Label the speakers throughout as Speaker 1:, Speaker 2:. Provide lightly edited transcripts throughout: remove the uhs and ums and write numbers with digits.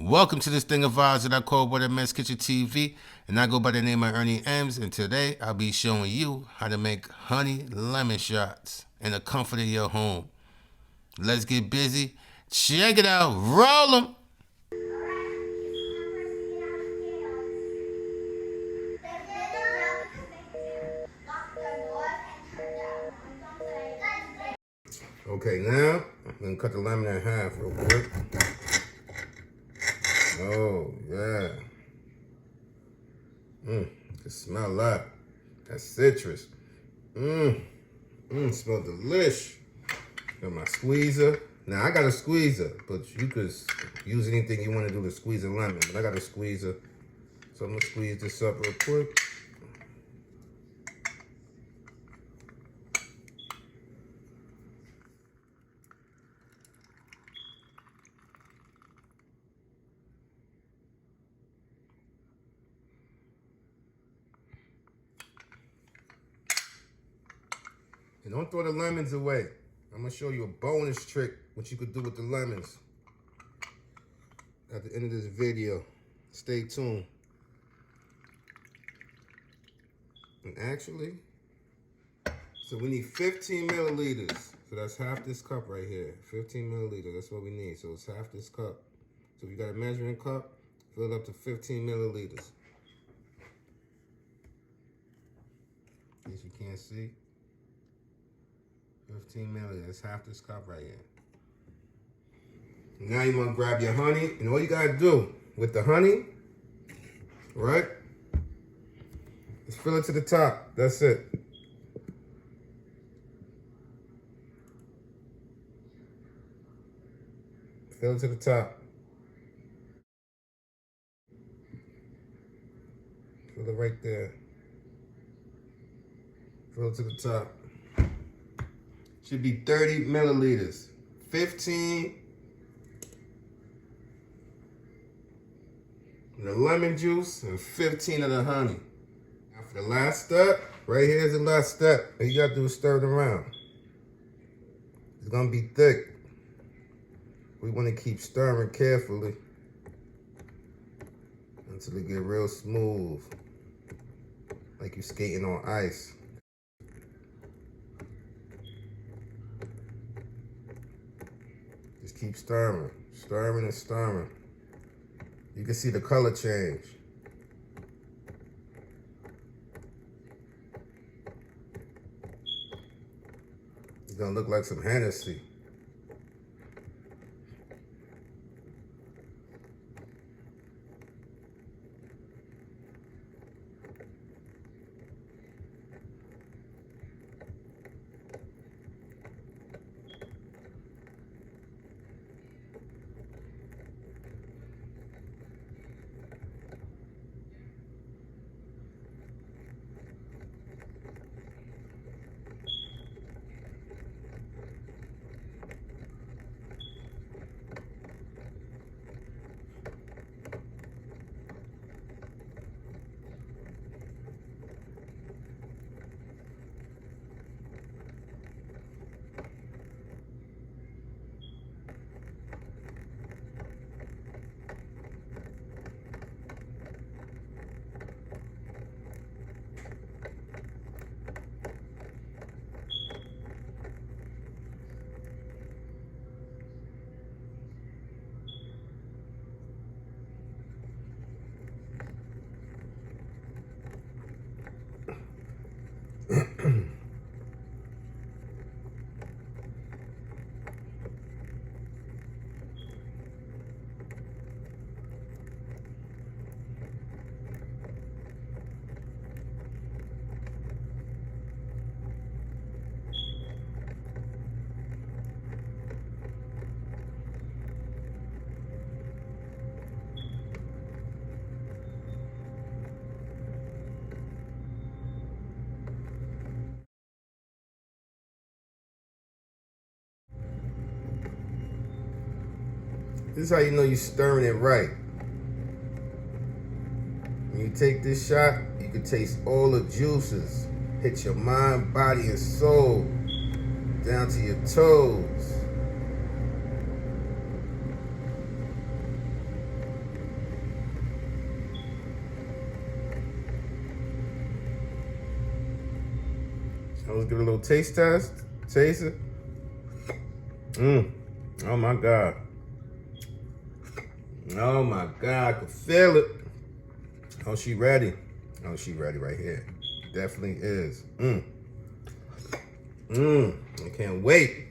Speaker 1: Welcome to this thing of ours that I call WHATEMSKITCHEN TV, and I go by the name of EARNEMS, and today I'll be showing you how to make honey lemon shots in the comfort of your home. Let's get busy. Check it out. Roll 'em. Okay, now I'm gonna cut the lemon in half real quick. Oh, yeah. Can smell that. That's citrus. Smell delish. Got my squeezer. Now, I got a squeezer, but you could use anything you want to do to squeeze a lemon. But I got a squeezer. So I'm going to squeeze this up real quick. And don't throw the lemons away. I'm gonna show you a bonus trick, what you could do with the lemons at the end of this video. Stay tuned. And actually, so we need 15 milliliters. So that's half this cup right here. 15 milliliters, that's what we need. So it's half this cup. So if you got a measuring cup, fill it up to 15 milliliters. In case you can't see. 15 milliliters, that's half this cup right here. Now you want to grab your honey, and all you gotta do with the honey, right, is fill it to the top. That's it. Fill it to the top. Fill it right there. Fill it to the top. Should be 30 milliliters. 15 of the lemon juice and 15 of the honey. Now for the last step, right here is the last step. All you gotta do is stir it around. It's gonna be thick. We wanna keep stirring carefully until it get real smooth, like you're skating on ice. Just keep stirring, stirring and stirring. You can see the color change. It's gonna look like some Hennessy. This is how you know you're stirring it right. When you take this shot, you can taste all the juices. Hit your mind, body, and soul, down to your toes. let's give it a little taste test. Taste it. Oh my God. Oh my God, I can feel it. Oh, she ready. Oh, she ready right here. Definitely is. I can't wait.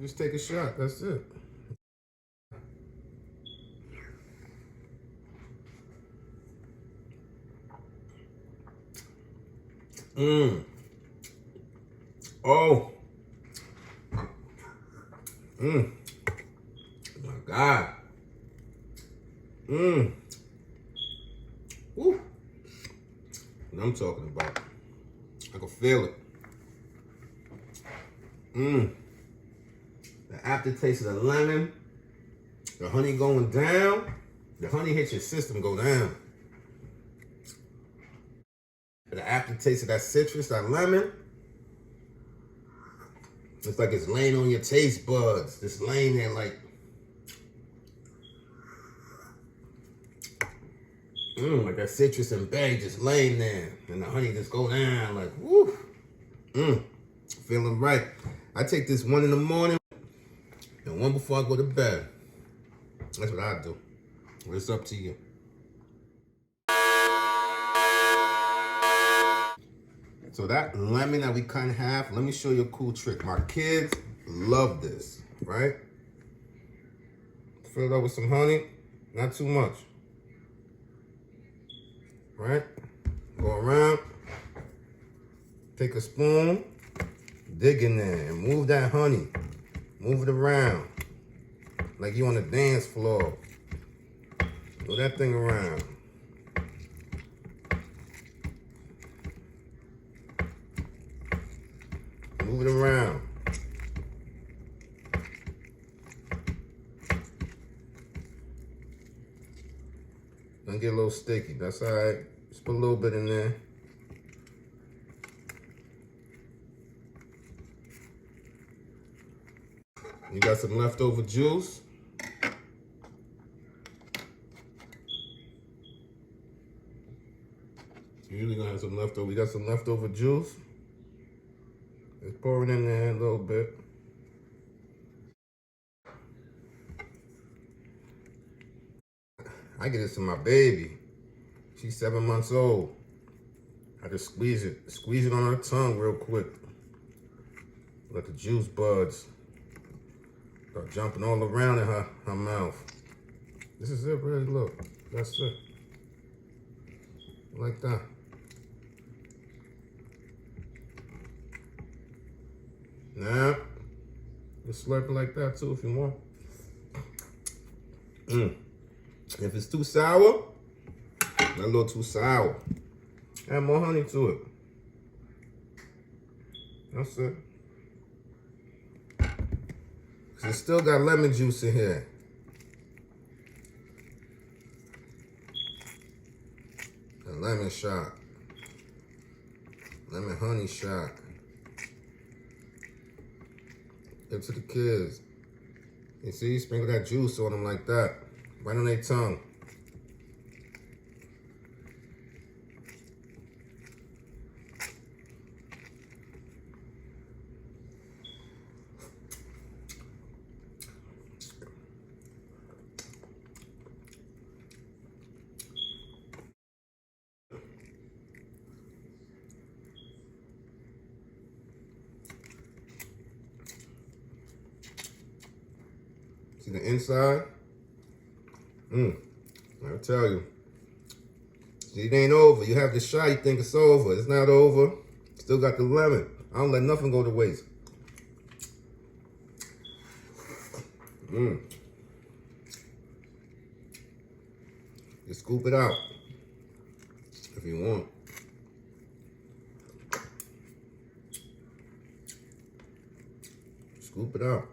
Speaker 1: Just take a shot, that's it. Oh. My God. Woo. What I'm talking about. I can feel it. The aftertaste of the lemon, the honey going down. The honey hits your system, go down. The aftertaste of that citrus, that lemon, it's like it's laying on your taste buds. Just laying there like, like that citrus and berry just laying there. And the honey just go down like, woo. Feeling right. I take this one in the morning and one before I go to bed. That's what I do. But it's up to you. So that lemon that we cut in half, let me show you a cool trick. My kids love this, right? Fill it up with some honey, not too much. Right? Go around, take a spoon, dig in there and move that honey. Move it around like you on the dance floor. Move that thing around. Move it around. Don't get a little sticky. That's all right. Just put a little bit in there. You got some leftover juice. You're usually gonna have some leftover. We got some leftover juice. Just pour it in there a little bit. I get this to my baby. She's 7 months old. I just squeeze it on her tongue real quick. Let the juice buds start jumping all around in her mouth. This is it, really, look. That's it. Like that. Now, just slurp it like that too if you want. If it's too sour, a little too sour, add more honey to it. That's it. It's still got lemon juice in here. A lemon shot. Lemon honey shot. Give it to the kids. You see, sprinkle that juice on them like that. Right on their tongue. See the inside? I'll tell you. See, it ain't over. You have the shot, you think it's over. It's not over. Still got the lemon. I don't let nothing go to waste. Just scoop it out if you want. Scoop it out.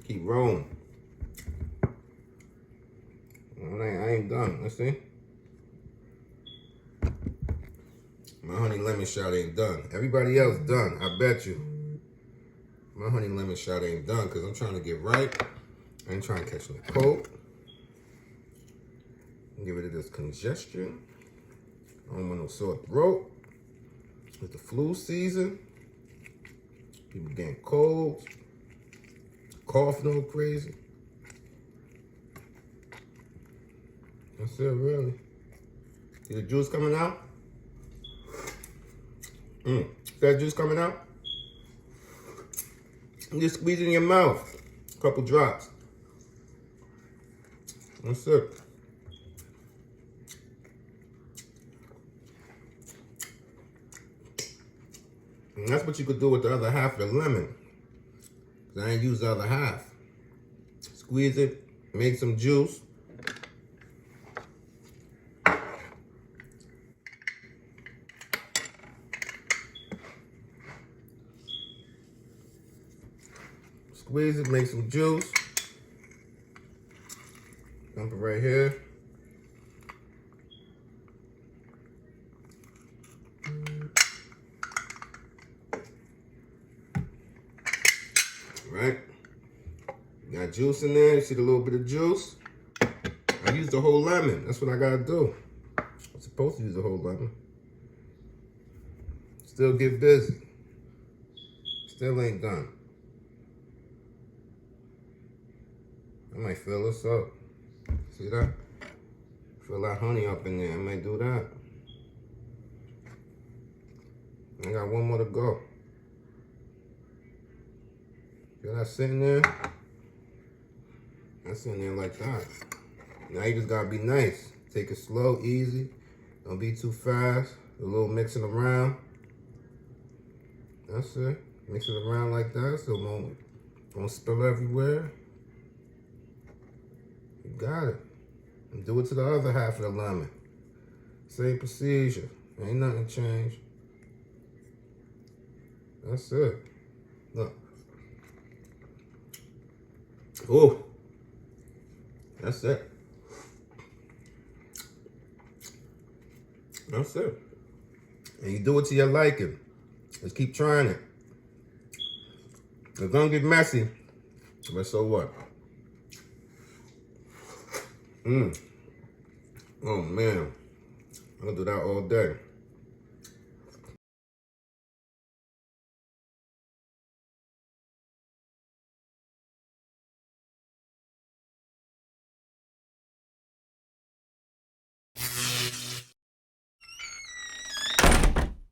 Speaker 1: Keep rolling. I ain't done. Let's see. My honey lemon shot ain't done. Everybody else done, I bet you. My honey lemon shot ain't done because I'm trying to get right. I ain't trying to catch no cold. Get rid of this congestion. I don't want no sore throat. It's the flu season. People getting colds. Coughing all crazy. That's it, really. See the juice coming out? See that juice coming out? You just squeeze it in your mouth. A couple drops. That's it. And that's what you could do with the other half of the lemon. Cause I ain't used the other half. Squeeze it, make some juice. Squeeze it, make some juice. Dump it right here. Right? Got juice in there. You see the little bit of juice? I used the whole lemon. That's what I gotta do. I'm supposed to use the whole lemon. Still get busy. Still ain't done. I might fill this up. See that? Fill that honey up in there. I might do that. I got one more to go. Feel that sitting there? That's in there like that. Now you just gotta be nice. Take it slow, easy. Don't be too fast. A little mixing around. That's it. Mix it around like that so it won't spill everywhere. You got it. And do it to the other half of the lemon. Same procedure. Ain't nothing changed. That's it. Look. Oh. That's it. That's it. And you do it to your liking. Just keep trying it. It's gonna get messy, but so what? Oh man, I'm gonna do that all day.